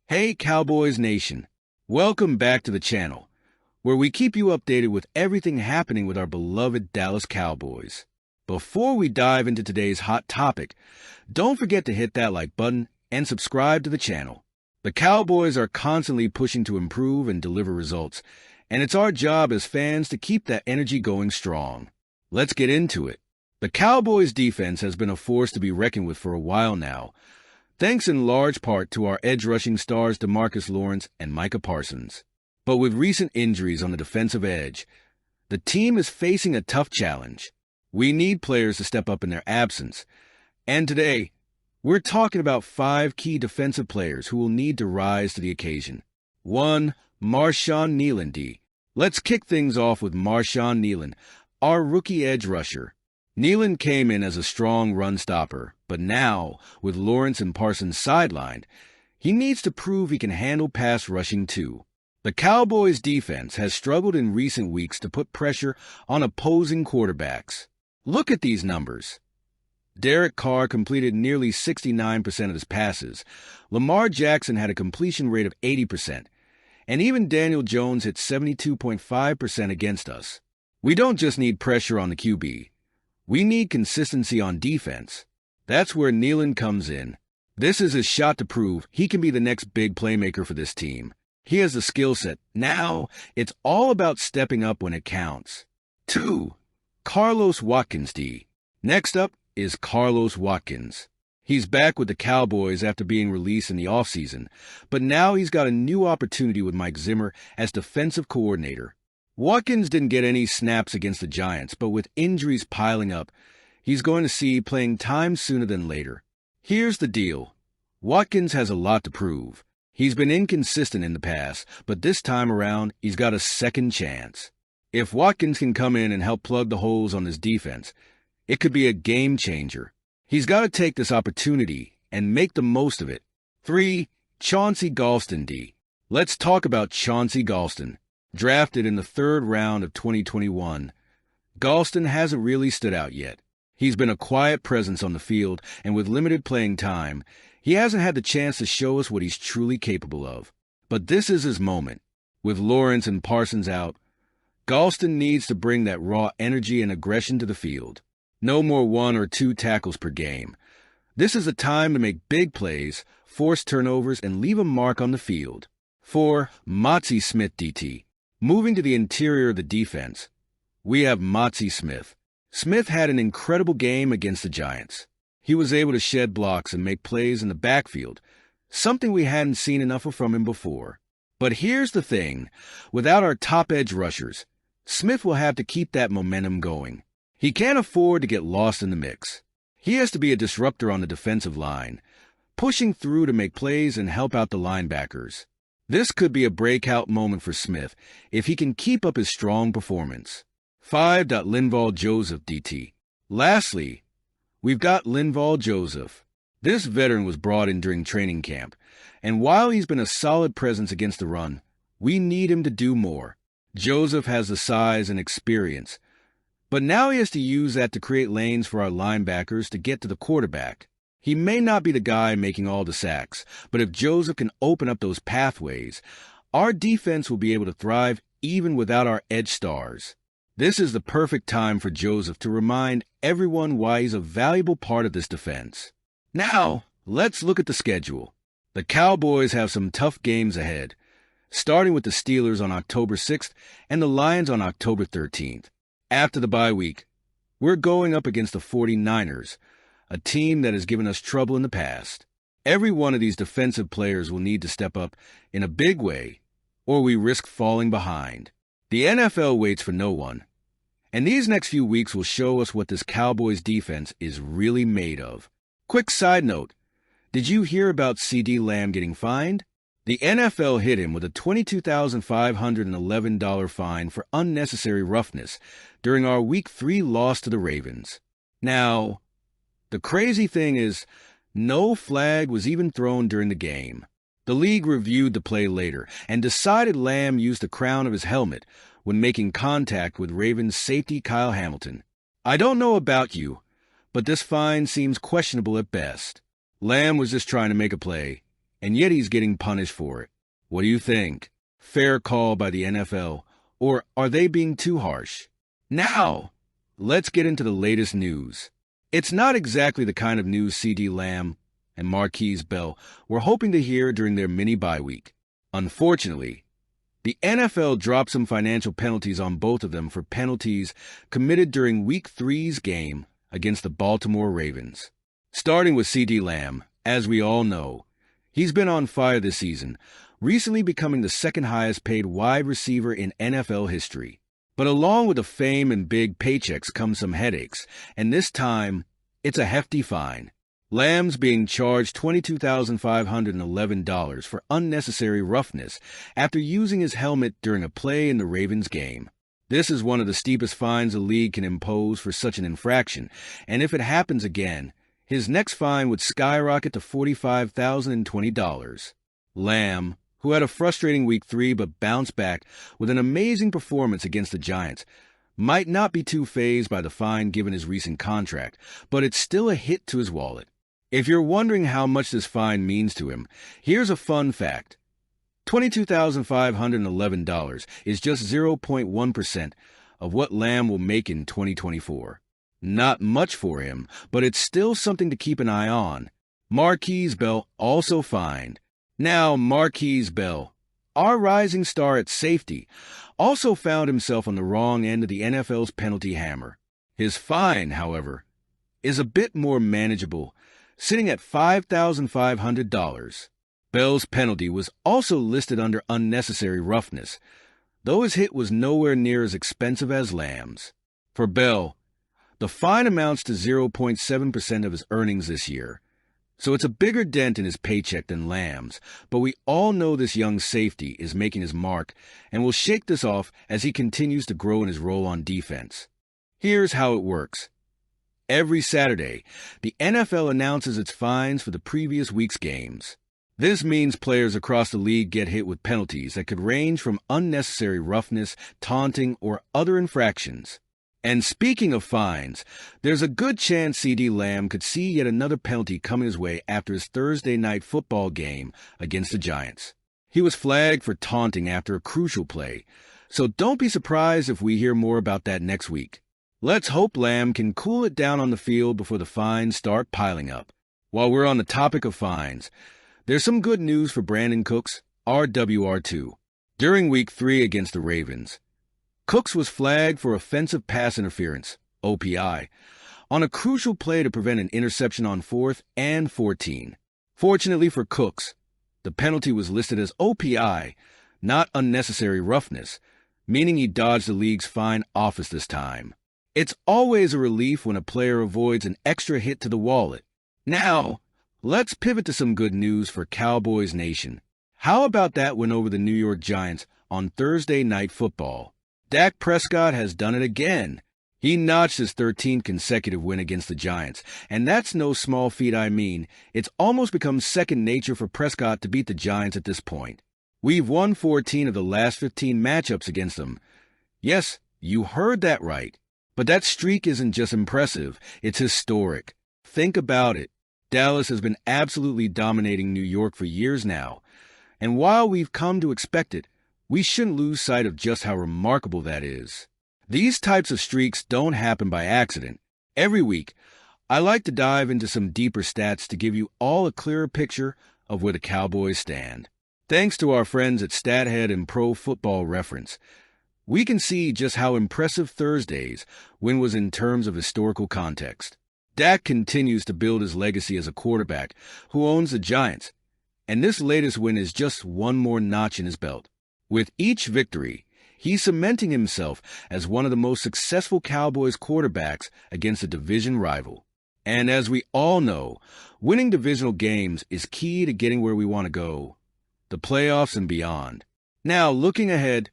Hey Cowboys Nation, welcome back to the channel, where we keep you updated with everything happening with our beloved Dallas Cowboys. Before we dive into today's hot topic, don't forget to hit that like button and subscribe to the channel. The Cowboys are constantly pushing to improve and deliver results, and it's our job as fans to keep that energy going strong. Let's get into it. The Cowboys defense has been a force to be reckoned with for a while now, thanks in large part to our edge-rushing stars DeMarcus Lawrence and Micah Parsons. But with recent injuries on the defensive edge, the team is facing a tough challenge. We need players to step up in their absence. And today, we're talking about 5 key defensive players who will need to rise to the occasion. 1. Marshawn Kneeland D. Let's kick things off with Marshawn Kneeland, our rookie edge rusher. Kneeland came in as a strong run stopper, but now, with Lawrence and Parsons sidelined, he needs to prove he can handle pass rushing too. The Cowboys' defense has struggled in recent weeks to put pressure on opposing quarterbacks. Look at these numbers. Derek Carr completed nearly 69% of his passes. Lamar Jackson had a completion rate of 80%. And even Daniel Jones hit 72.5% against us. We don't just need pressure on the QB. We need consistency on defense. That's where Kneeland comes in. This is his shot to prove he can be the next big playmaker for this team. He has the skill set. Now, it's all about stepping up when it counts. 2. Carlos Watkins D. Next up is Carlos Watkins. He's back with the Cowboys after being released in the offseason, but now he's got a new opportunity with Mike Zimmer as defensive coordinator. Watkins didn't get any snaps against the Giants, but with injuries piling up, he's going to see playing time sooner than later. Here's the deal. Watkins has a lot to prove. He's been inconsistent in the past, but this time around, he's got a second chance. If Watkins can come in and help plug the holes on his defense, it could be a game changer. He's got to take this opportunity and make the most of it. 3. Chauncey Golston D. Let's talk about Chauncey Golston. Drafted in the 3rd round of 2021, Golston hasn't really stood out yet. He's been a quiet presence on the field, and with limited playing time, he hasn't had the chance to show us what he's truly capable of. But this is his moment. With Lawrence and Parsons out, Golston needs to bring that raw energy and aggression to the field. No more 1 or 2 tackles per game. This is a time to make big plays, force turnovers, and leave a mark on the field. 4. Mazi Smith DT. Moving to the interior of the defense, we have Mazi Smith. Smith had an incredible game against the Giants. He was able to shed blocks and make plays in the backfield, something we hadn't seen enough of from him before. But here's the thing. Without our top edge rushers, Smith will have to keep that momentum going. He can't afford to get lost in the mix. He has to be a disruptor on the defensive line, pushing through to make plays and help out the linebackers. This could be a breakout moment for Smith if he can keep up his strong performance. 5. Linval Joseph DT. Lastly, we've got Linval Joseph. This veteran was brought in during training camp, and while he's been a solid presence against the run, we need him to do more. Joseph has the size and experience, but now he has to use that to create lanes for our linebackers to get to the quarterback. He may not be the guy making all the sacks, but if Joseph can open up those pathways, our defense will be able to thrive even without our edge stars. This is the perfect time for Joseph to remind everyone why he's a valuable part of this defense. Now, let's look at the schedule. The Cowboys have some tough games ahead, starting with the Steelers on October 6th and the Lions on October 13th. After the bye week, we're going up against the 49ers, a team that has given us trouble in the past. Every one of these defensive players will need to step up in a big way, or we risk falling behind. The NFL waits for no one, and these next few weeks will show us what this Cowboys defense is really made of. Quick side note, did you hear about CeeDee Lamb getting fined? The NFL hit him with a $22,511 fine for unnecessary roughness during our Week 3 loss to the Ravens. Now, the crazy thing is, no flag was even thrown during the game. The league reviewed the play later and decided Lamb used the crown of his helmet when making contact with Ravens safety Kyle Hamilton. I don't know about you, but this fine seems questionable at best. Lamb was just trying to make a play, and yet he's getting punished for it. What do you think? Fair call by the NFL, or are they being too harsh? Now, let's get into the latest news. It's not exactly the kind of news CeeDee Lamb and Marquise Bell were hoping to hear during their mini bye week. Unfortunately, the NFL dropped some financial penalties on both of them for penalties committed during Week 3's game against the Baltimore Ravens. Starting with CeeDee Lamb, as we all know, he's been on fire this season, recently becoming the second highest paid wide receiver in NFL history. But along with the fame and big paychecks come some headaches, and this time, it's a hefty fine. Lamb's being charged $22,511 for unnecessary roughness after using his helmet during a play in the Ravens game. This is one of the steepest fines a league can impose for such an infraction, and if it happens again, his next fine would skyrocket to $45,020. Lamb, who had a frustrating Week 3 but bounced back with an amazing performance against the Giants, might not be too fazed by the fine given his recent contract, but it's still a hit to his wallet. If you're wondering how much this fine means to him, here's a fun fact. $22,511 is just 0.1% of what Lamb will make in 2024. Not much for him, but it's still something to keep an eye on. Marquise Bell also fined. Now, Marquise Bell, our rising star at safety, also found himself on the wrong end of the NFL's penalty hammer. His fine, however, is a bit more manageable, sitting at $5,500. Bell's penalty was also listed under unnecessary roughness, though his hit was nowhere near as expensive as Lamb's. For Bell, the fine amounts to 0.7% of his earnings this year, so it's a bigger dent in his paycheck than Lamb's, but we all know this young safety is making his mark and will shake this off as he continues to grow in his role on defense. Here's how it works. Every Saturday, the NFL announces its fines for the previous week's games. This means players across the league get hit with penalties that could range from unnecessary roughness, taunting, or other infractions. And speaking of fines, there's a good chance CeeDee Lamb could see yet another penalty coming his way after his Thursday night football game against the Giants. He was flagged for taunting after a crucial play, so don't be surprised if we hear more about that next week. Let's hope Lamb can cool it down on the field before the fines start piling up. While we're on the topic of fines, there's some good news for Brandon Cooks, RWR2. During Week 3 against the Ravens, Cooks was flagged for offensive pass interference, OPI, on a crucial play to prevent an interception on 4th and 14. Fortunately for Cooks, the penalty was listed as OPI, not unnecessary roughness, meaning he dodged the league's fine office this time. It's always a relief when a player avoids an extra hit to the wallet. Now, let's pivot to some good news for Cowboys Nation. How about that win over the New York Giants on Thursday Night Football? Dak Prescott has done it again. He notched his 13th consecutive win against the Giants, and that's no small feat. It's almost become second nature for Prescott to beat the Giants at this point. We've won 14 of the last 15 matchups against them. Yes, you heard that right. But that streak isn't just impressive, it's historic. Think about it. Dallas has been absolutely dominating New York for years now, and while we've come to expect it, we shouldn't lose sight of just how remarkable that is. These types of streaks don't happen by accident. Every week, I like to dive into some deeper stats to give you all a clearer picture of where the Cowboys stand. Thanks to our friends at StatHead and Pro Football Reference, we can see just how impressive Thursday's win was in terms of historical context. Dak continues to build his legacy as a quarterback who owns the Giants, and this latest win is just one more notch in his belt. With each victory, he's cementing himself as one of the most successful Cowboys quarterbacks against a division rival. And as we all know, winning divisional games is key to getting where we want to go, the playoffs and beyond. Now, looking ahead,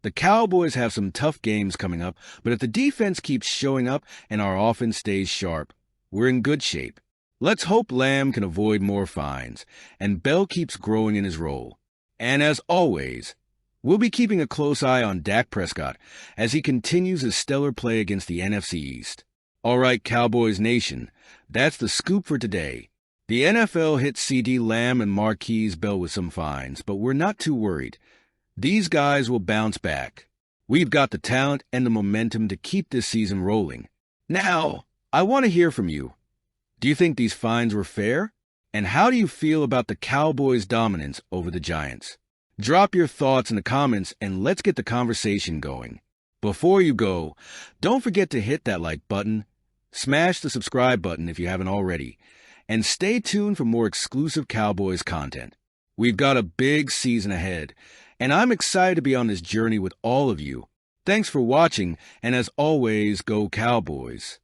the Cowboys have some tough games coming up, but if the defense keeps showing up and our offense stays sharp, we're in good shape. Let's hope Lamb can avoid more fines, and Bell keeps growing in his role. And as always, we'll be keeping a close eye on Dak Prescott as he continues his stellar play against the NFC East. All right, Cowboys Nation, that's the scoop for today. The NFL hit CD Lamb and Marquise Bell with some fines, but we're not too worried. These guys will bounce back. We've got the talent and the momentum to keep this season rolling. Now, I want to hear from you. Do you think these fines were fair? And how do you feel about the Cowboys' dominance over the Giants? Drop your thoughts in the comments and let's get the conversation going. Before you go, don't forget to hit that like button, smash the subscribe button if you haven't already, and stay tuned for more exclusive Cowboys content. We've got a big season ahead, and I'm excited to be on this journey with all of you. Thanks for watching, and as always, go Cowboys.